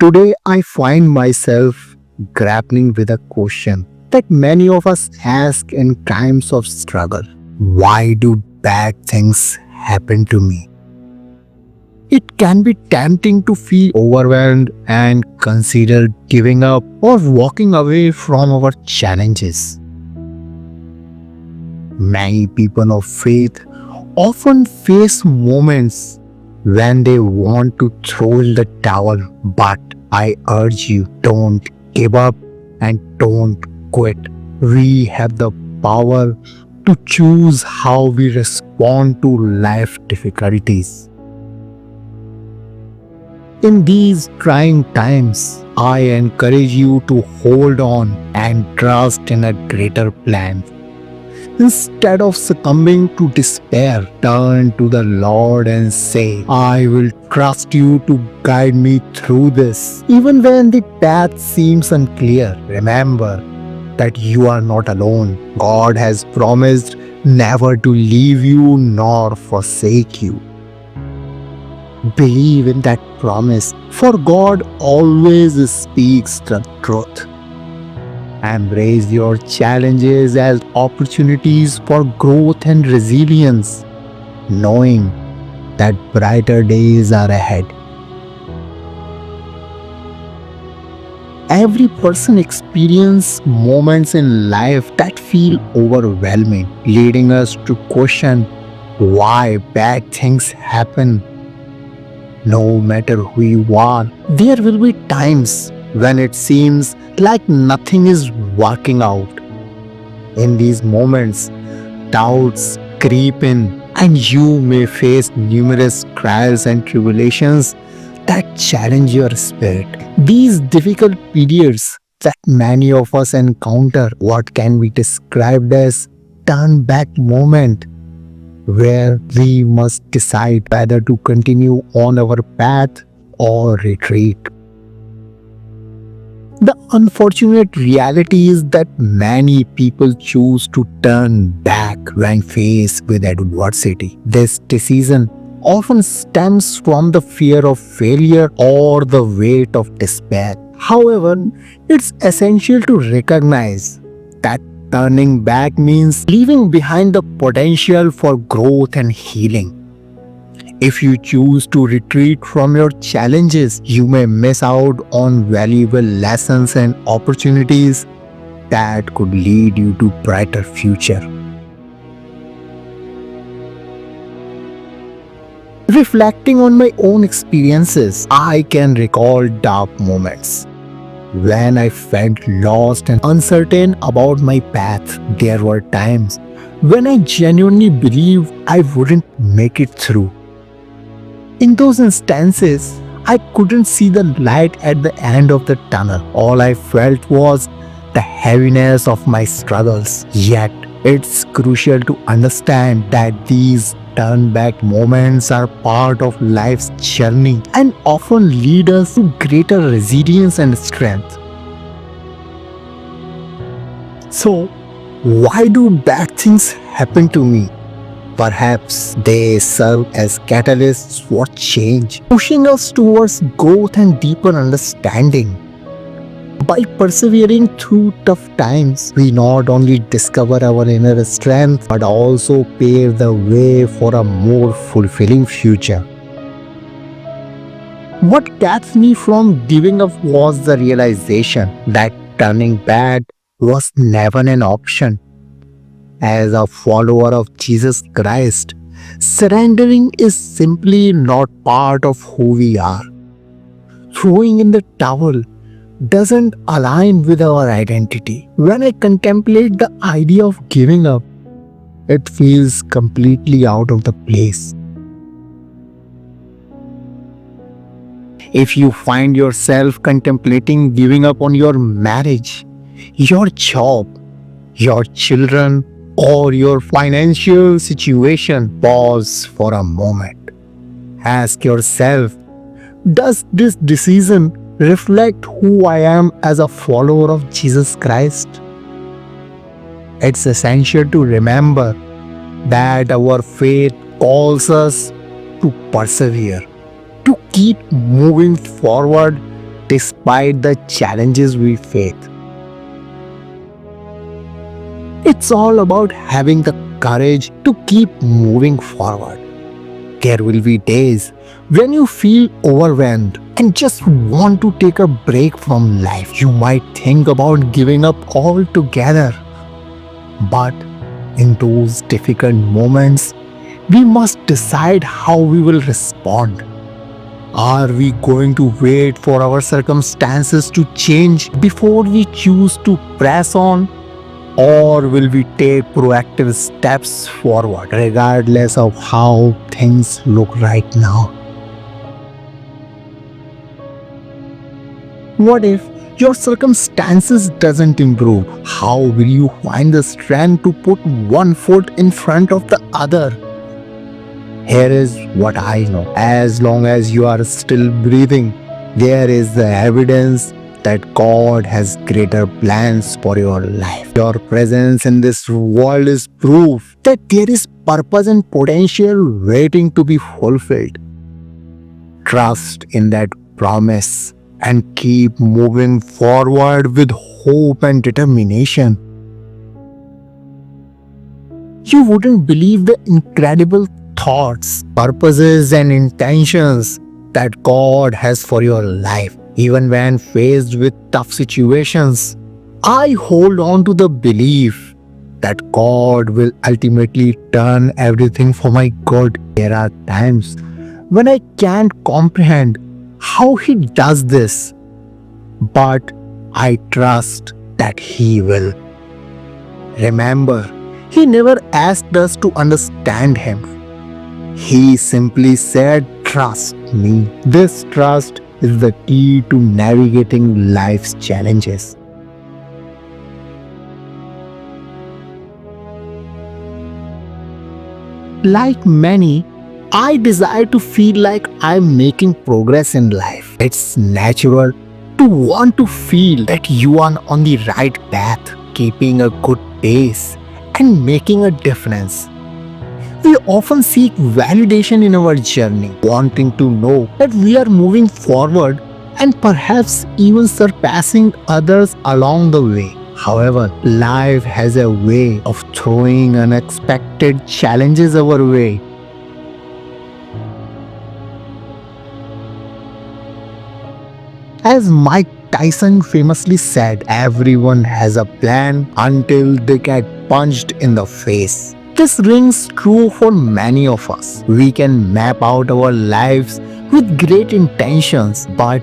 Today, I find myself grappling with a question that many of us ask in times of struggle. Why do bad things happen to me? It can be tempting to feel overwhelmed and consider giving up or walking away from our challenges. Many people of faith often face moments when they want to throw in the towel, but I urge you, don't give up and don't quit. We have the power to choose how we respond to life difficulties. In these trying times, I encourage you to hold on and trust in a greater plan. Instead of succumbing to despair, turn to the Lord and say, I will trust you to guide me through this. Even when the path seems unclear, remember that you are not alone. God has promised never to leave you nor forsake you. Believe in that promise, for God always speaks the truth. Embrace your challenges as opportunities for growth and resilience, knowing that brighter days are ahead. Every person experiences moments in life that feel overwhelming, leading us to question why bad things happen. No matter who you are, there will be times when it seems like nothing is working out. In these moments, doubts creep in, and you may face numerous trials and tribulations that challenge your spirit. These difficult periods that many of us encounter, what can be described as turn back moment, where we must decide whether to continue on our path or retreat. The unfortunate reality is that many people choose to turn back when faced with adversity. This decision often stems from the fear of failure or the weight of despair. However, it's essential to recognize that turning back means leaving behind the potential for growth and healing. If you choose to retreat from your challenges, you may miss out on valuable lessons and opportunities that could lead you to a brighter future. Reflecting on my own experiences, I can recall dark moments when I felt lost and uncertain about my path. There were times when I genuinely believed I wouldn't make it through. In those instances, I couldn't see the light at the end of the tunnel. All I felt was the heaviness of my struggles. Yet, it's crucial to understand that these turn back moments are part of life's journey and often lead us to greater resilience and strength. So, why do bad things happen to me? Perhaps they serve as catalysts for change, pushing us towards growth and deeper understanding. By persevering through tough times, we not only discover our inner strength but also pave the way for a more fulfilling future. What kept me from giving up was the realization that turning back was never an option. As a follower of Jesus Christ, surrendering is simply not part of who we are. Throwing in the towel doesn't align with our identity. When I contemplate the idea of giving up, it feels completely out of the place. If you find yourself contemplating giving up on your marriage, your job, your children, or your financial situation, pause for a moment. Ask yourself, does this decision reflect who I am as a follower of Jesus Christ? It's essential to remember that our faith calls us to persevere, to keep moving forward despite the challenges we face. It's all about having the courage to keep moving forward. There will be days when you feel overwhelmed and just want to take a break from life. You might think about giving up altogether. But in those difficult moments, we must decide how we will respond. Are we going to wait for our circumstances to change before we choose to press on? Or will we take proactive steps forward regardless of how things look right now? What if your circumstances doesn't improve? How will you find the strength to put one foot in front of the other? Here is what I know. As long as you are still breathing, there is the evidence that God has greater plans for your life. Your presence in this world is proof that there is purpose and potential waiting to be fulfilled. Trust in that promise and keep moving forward with hope and determination. You wouldn't believe the incredible thoughts, purposes, and intentions that God has for your life. Even when faced with tough situations, I hold on to the belief that God will ultimately turn everything for my good. There are times when I can't comprehend how He does this, but I trust that He will. Remember, He never asked us to understand Him. He simply said, "Trust me." This trust is the key to navigating life's challenges. Like many, I desire to feel like I'm making progress in life. It's natural to want to feel that you are on the right path, keeping a good pace, and making a difference. We often seek validation in our journey, wanting to know that we are moving forward and perhaps even surpassing others along the way. However, life has a way of throwing unexpected challenges our way. As Mike Tyson famously said, everyone has a plan until they get punched in the face. This rings true for many of us. We can map out our lives with great intentions, but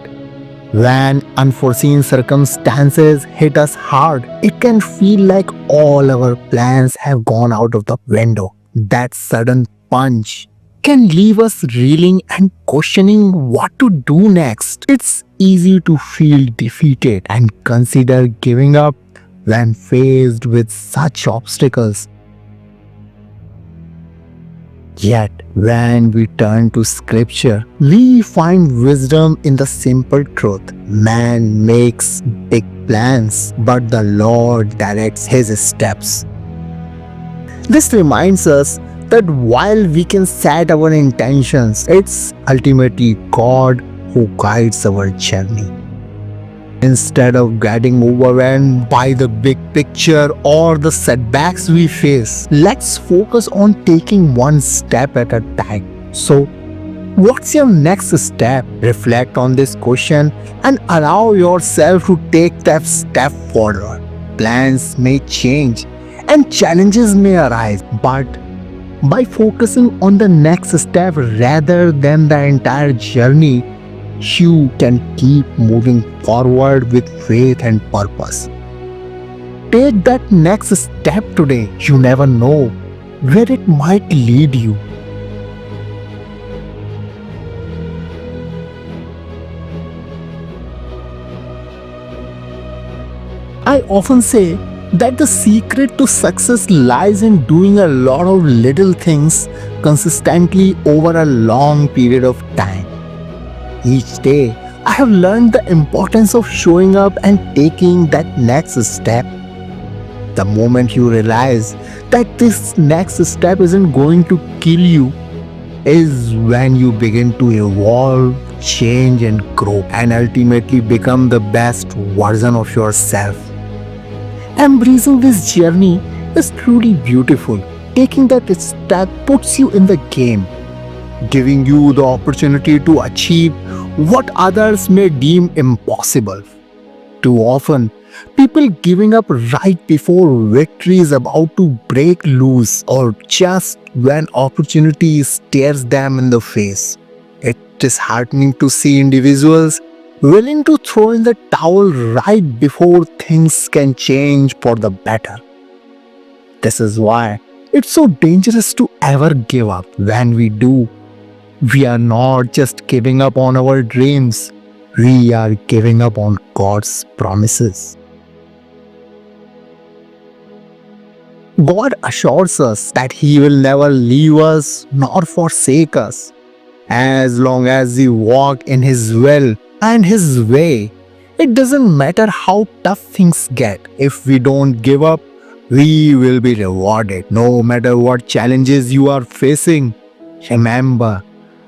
when unforeseen circumstances hit us hard, it can feel like all our plans have gone out of the window. That sudden punch can leave us reeling and questioning what to do next. It's easy to feel defeated and consider giving up when faced with such obstacles. Yet, when we turn to scripture, we find wisdom in the simple truth. Man makes big plans, but the Lord directs his steps. This reminds us that while we can set our intentions, it's ultimately God who guides our journey. Instead of getting overwhelmed by the big picture or the setbacks we face, let's focus on taking one step at a time. So, what's your next step? Reflect on this question and allow yourself to take that step forward. Plans may change and challenges may arise, but by focusing on the next step rather than the entire journey, you can keep moving forward with faith and purpose. Take that next step today. You never know where it might lead you. I often say that the secret to success lies in doing a lot of little things consistently over a long period of time. Each day, I have learned the importance of showing up and taking that next step. The moment you realize that this next step isn't going to kill you, is when you begin to evolve, change, and grow, and ultimately become the best version of yourself. Embracing this journey is truly beautiful. Taking that step puts you in the game, giving you the opportunity to achieve what others may deem impossible. Too often, people giving up right before victory is about to break loose or just when opportunity stares them in the face. It is heartening to see individuals willing to throw in the towel right before things can change for the better. This is why it's so dangerous to ever give up. When we do, we are not just giving up on our dreams, we are giving up on God's promises. God assures us that He will never leave us nor forsake us. As long as we walk in His will and His way, it doesn't matter how tough things get. If we don't give up, we will be rewarded. No matter what challenges you are facing, remember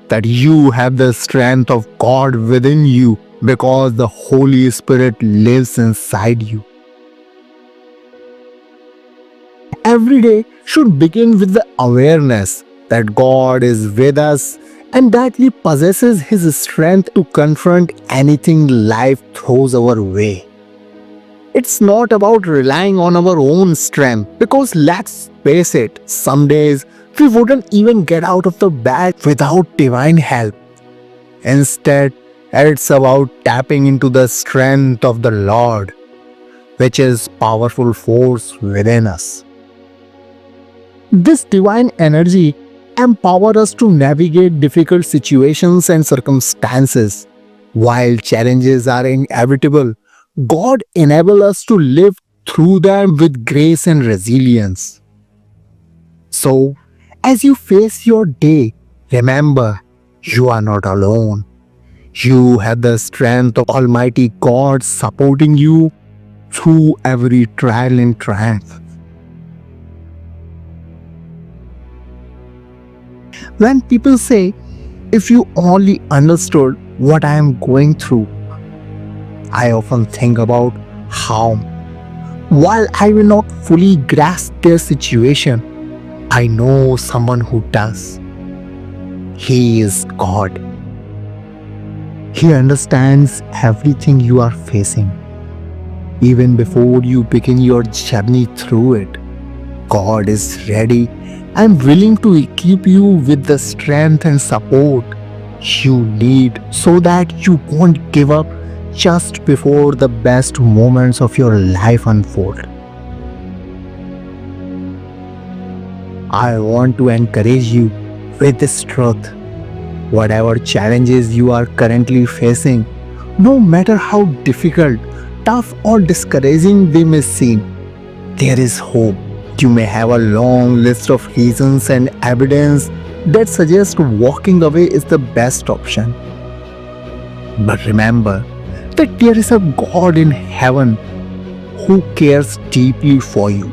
that you have the strength of God within you because the Holy Spirit lives inside you. Every day should begin with the awareness that God is with us and that He possesses His strength to confront anything life throws our way. It's not about relying on our own strength because let's face it, some days we wouldn't even get out of the bed without divine help. Instead, it's about tapping into the strength of the Lord, which is powerful force within us. This divine energy empowers us to navigate difficult situations and circumstances. While challenges are inevitable, God enables us to live through them with grace and resilience. So, as you face your day, remember you are not alone. You have the strength of Almighty God supporting you through every trial and triumph. When people say, if you only understood what I am going through, I often think about how, while I will not fully grasp their situation, I know someone who does. He is God. He understands everything you are facing. Even before you begin your journey through it, God is ready and willing to equip you with the strength and support you need so that you won't give up just before the best moments of your life unfold. I want to encourage you with this truth. Whatever challenges you are currently facing, no matter how difficult, tough, or discouraging they may seem, there is hope. You may have a long list of reasons and evidence that suggest walking away is the best option. But remember that there is a God in heaven who cares deeply for you.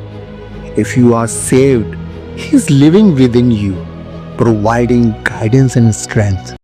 If you are saved, He is living within you, providing guidance and strength.